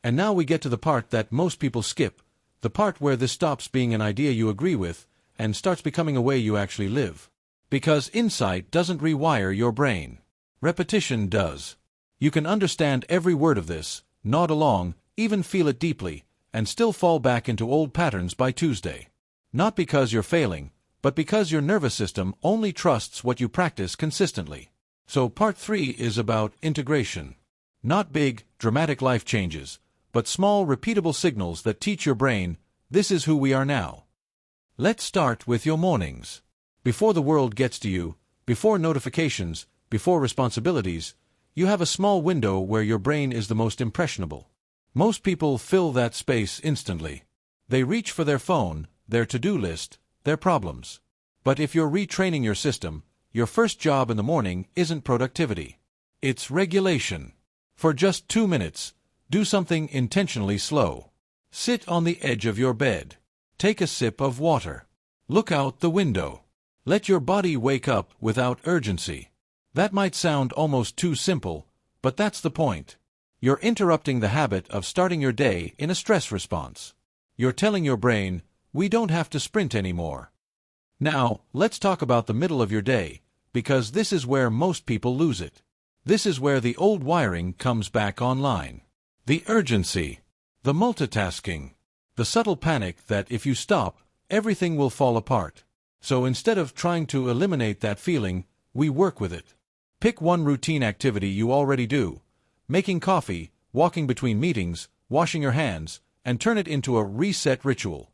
And now we get to the part that most people skip, the part where this stops being an idea you agree with and starts becoming a way you actually live. Because insight doesn't rewire your brain. Repetition does. You can understand every word of this, nod along, even feel it deeply, and still fall back into old patterns by Tuesday. Not because you're failing, but because your nervous system only trusts what you practice consistently. So part 3 is about integration. Not big, dramatic life changes, but small, repeatable signals that teach your brain, this is who we are now. Let's start with your mornings. Before the world gets to you, before notifications, before responsibilities, you have a small window where your brain is the most impressionable. Most people fill that space instantly. They reach for their phone, their to-do list, their problems. But if you're retraining your system, your first job in the morning isn't productivity. It's regulation. For just 2 minutes, do something intentionally slow. Sit on the edge of your bed. Take a sip of water. Look out the window. Let your body wake up without urgency. That might sound almost too simple, but that's the point. You're interrupting the habit of starting your day in a stress response. You're telling your brain, we don't have to sprint anymore. Now, let's talk about the middle of your day, because this is where most people lose it. This is where the old wiring comes back online. The urgency, the multitasking, the subtle panic that if you stop, everything will fall apart. So instead of trying to eliminate that feeling, we work with it. Pick one routine activity you already do, making coffee, walking between meetings, washing your hands, and turn it into a reset ritual.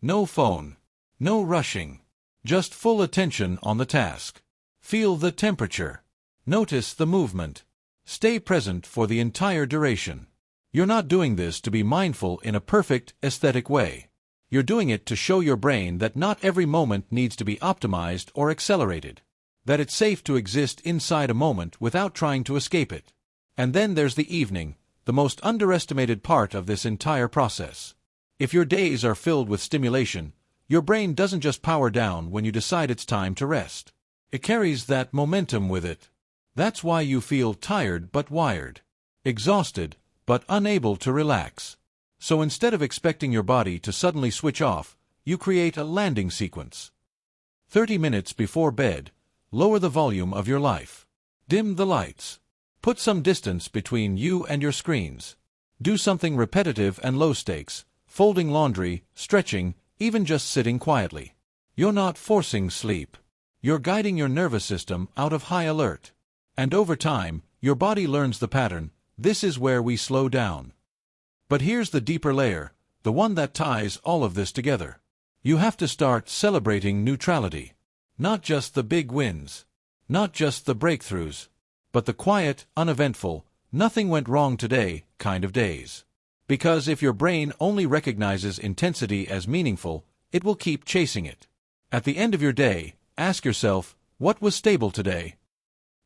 No phone, no rushing, just full attention on the task. Feel the temperature. Notice the movement. Stay present for the entire duration. You're not doing this to be mindful in a perfect, aesthetic way. You're doing it to show your brain that not every moment needs to be optimized or accelerated. That it's safe to exist inside a moment without trying to escape it. And then there's the evening, the most underestimated part of this entire process. If your days are filled with stimulation, your brain doesn't just power down when you decide it's time to rest. It carries that momentum with it. That's why you feel tired but wired, exhausted but unable to relax. So instead of expecting your body to suddenly switch off, you create a landing sequence. 30 minutes before bed, lower the volume of your life. Dim the lights. Put some distance between you and your screens. Do something repetitive and low stakes, folding laundry, stretching, even just sitting quietly. You're not forcing sleep. You're guiding your nervous system out of high alert. And over time, your body learns the pattern. This is where we slow down. But here's the deeper layer, the one that ties all of this together. You have to start celebrating neutrality. Not just the big wins. Not just the breakthroughs. But the quiet, uneventful, nothing went wrong today kind of days. Because if your brain only recognizes intensity as meaningful, it will keep chasing it. At the end of your day, ask yourself, what was stable today?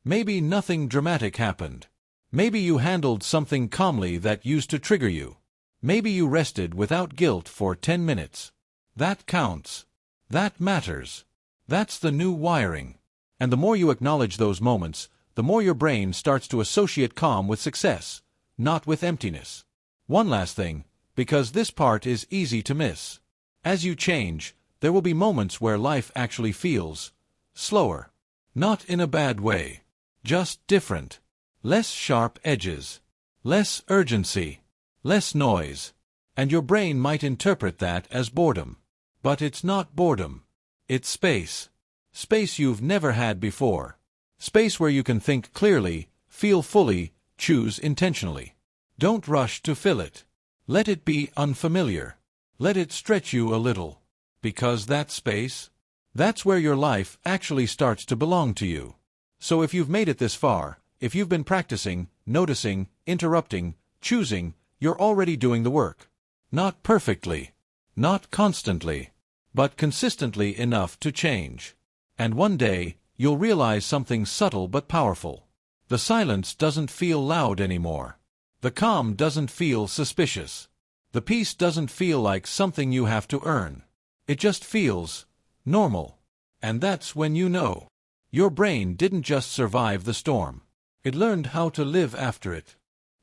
Maybe nothing dramatic happened. Maybe you handled something calmly that used to trigger you. Maybe you rested without guilt for 10 minutes. That counts. That matters. That's the new wiring. And the more you acknowledge those moments, the more your brain starts to associate calm with success, not with emptiness. One last thing, because this part is easy to miss. As you change, there will be moments where life actually feels slower. Not in a bad way. Just different. Less sharp edges. Less urgency. Less noise. And your brain might interpret that as boredom. But it's not boredom. It's space. Space you've never had before. Space where you can think clearly, feel fully, choose intentionally. Don't rush to fill it. Let it be unfamiliar. Let it stretch you a little. Because that space, that's where your life actually starts to belong to you. So if you've made it this far, if you've been practicing, noticing, interrupting, choosing, you're already doing the work. Not perfectly. Not constantly. But consistently enough to change. And one day, you'll realize something subtle but powerful. The silence doesn't feel loud anymore. The calm doesn't feel suspicious. The peace doesn't feel like something you have to earn. It just feels normal. And that's when you know. Your brain didn't just survive the storm. It learned how to live after it.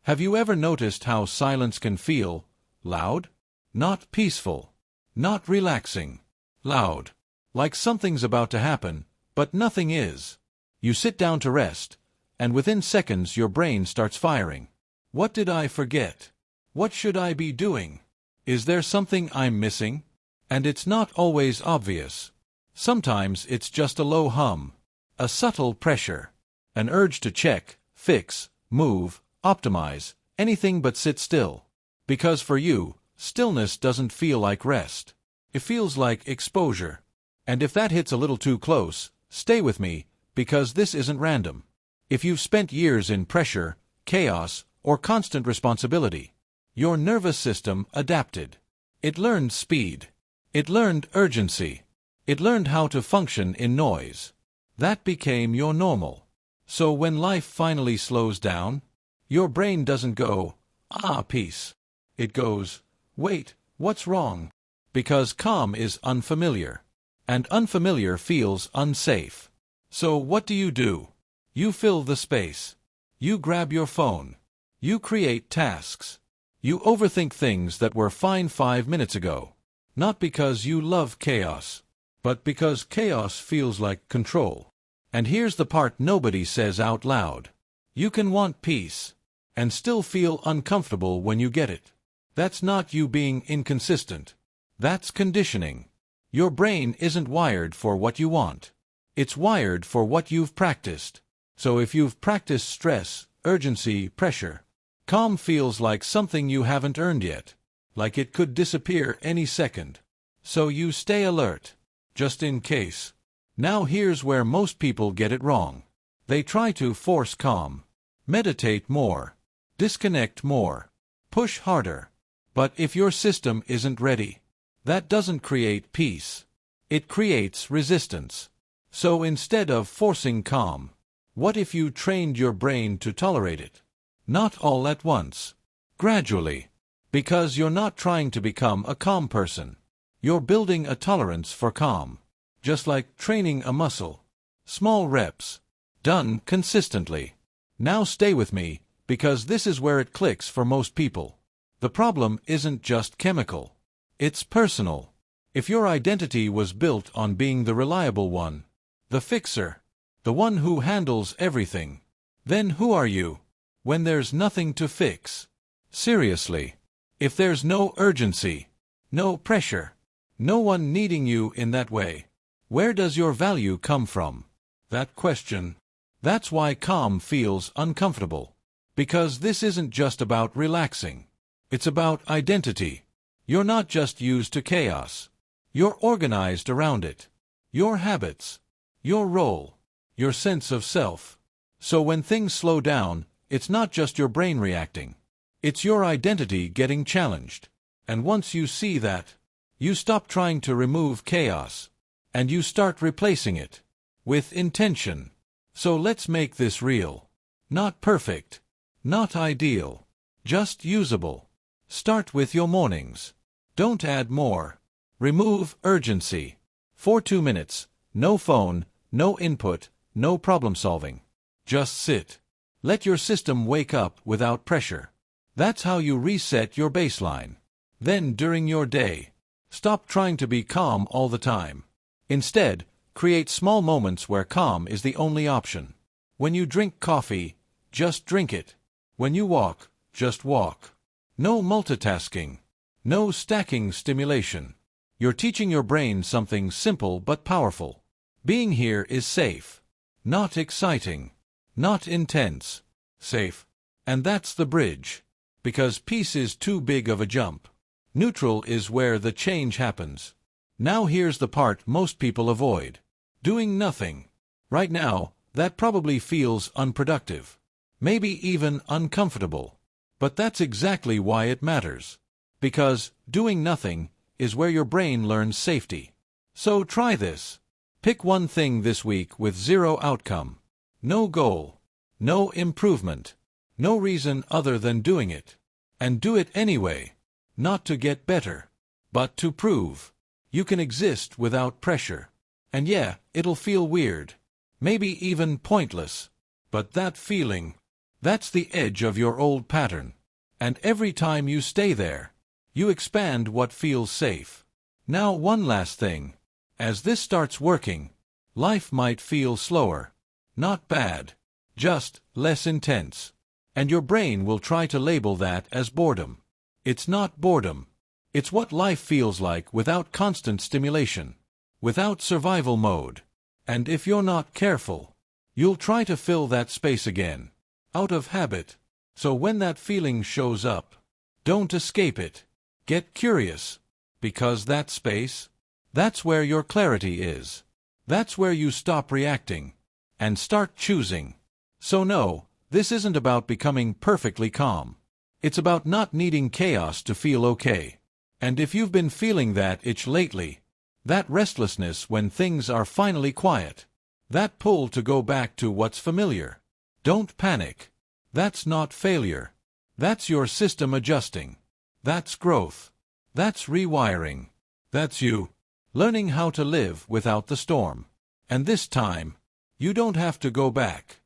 Have you ever noticed how silence can feel loud? Not peaceful. Not relaxing. Loud. Like something's about to happen, but nothing is. You sit down to rest, and within seconds your brain starts firing. What did I forget? What should I be doing? Is there something I'm missing? And it's not always obvious. Sometimes it's just a low hum, a subtle pressure, an urge to check, fix, move, optimize, anything but sit still. Because for you, stillness doesn't feel like rest. It feels like exposure. And if that hits a little too close, stay with me, because this isn't random. If you've spent years in pressure, chaos, or constant responsibility, your nervous system adapted. It learned speed. It learned urgency. It learned how to function in noise. That became your normal. So when life finally slows down, your brain doesn't go, "Ah, peace." It goes, "Wait, what's wrong?" Because calm is unfamiliar. And unfamiliar feels unsafe. So what do? You fill the space. You grab your phone. You create tasks. You overthink things that were fine 5 minutes ago. Not because you love chaos, but because chaos feels like control. And here's the part nobody says out loud. You can want peace, and still feel uncomfortable when you get it. That's not you being inconsistent. That's conditioning. Your brain isn't wired for what you want. It's wired for what you've practiced. So if you've practiced stress, urgency, pressure, calm feels like something you haven't earned yet, like it could disappear any second. So you stay alert, just in case. Now here's where most people get it wrong. They try to force calm, meditate more, disconnect more, push harder. But if your system isn't ready, that doesn't create peace. It creates resistance. So instead of forcing calm, what if you trained your brain to tolerate it? Not all at once. Gradually. Because you're not trying to become a calm person. You're building a tolerance for calm. Just like training a muscle. Small reps. Done consistently. Now stay with me, because this is where it clicks for most people. The problem isn't just chemical. It's personal. If your identity was built on being the reliable one, the fixer, the one who handles everything, then who are you when there's nothing to fix? Seriously. If there's no urgency, no pressure, no one needing you in that way, where does your value come from? That question. That's why calm feels uncomfortable. Because this isn't just about relaxing. It's about identity. You're not just used to chaos. You're organized around it. Your habits, your role, your sense of self. So when things slow down, it's not just your brain reacting. It's your identity getting challenged. And once you see that, you stop trying to remove chaos, and you start replacing it with intention. So let's make this real. Not perfect, not ideal, just usable. Start with your mornings. Don't add more. Remove urgency. For 2 minutes, no phone, no input, no problem solving. Just sit. Let your system wake up without pressure. That's how you reset your baseline. Then during your day, stop trying to be calm all the time. Instead, create small moments where calm is the only option. When you drink coffee, just drink it. When you walk, just walk. No multitasking. No stacking stimulation. You're teaching your brain something simple but powerful. Being here is safe. Not exciting. Not intense. Safe. And that's the bridge. Because peace is too big of a jump. Neutral is where the change happens. Now here's the part most people avoid. Doing nothing. Right now, that probably feels unproductive. Maybe even uncomfortable. But that's exactly why it matters. Because doing nothing is where your brain learns safety. So try this. Pick one thing this week with zero outcome. No goal. No improvement. No reason other than doing it. And do it anyway. Not to get better, but to prove you can exist without pressure. And yeah, it'll feel weird. Maybe even pointless. But that feeling, That's the edge of your old pattern. And every time you stay there, you expand what feels safe. Now, one last thing. As this starts working, life might feel slower. Not bad. Just less intense. And your brain will try to label that as boredom. It's not boredom. It's what life feels like without constant stimulation. Without survival mode. And if you're not careful, you'll try to fill that space again. Out of habit. So when that feeling shows up, don't escape it. Get curious. Because that space, that's where your clarity is. That's where you stop reacting and start choosing. So no, this isn't about becoming perfectly calm. It's about not needing chaos to feel okay. And if you've been feeling that itch lately, that restlessness when things are finally quiet, that pull to go back to what's familiar, don't panic. That's not failure. That's your system adjusting. That's growth. That's rewiring. That's you learning how to live without the storm. And this time, you don't have to go back.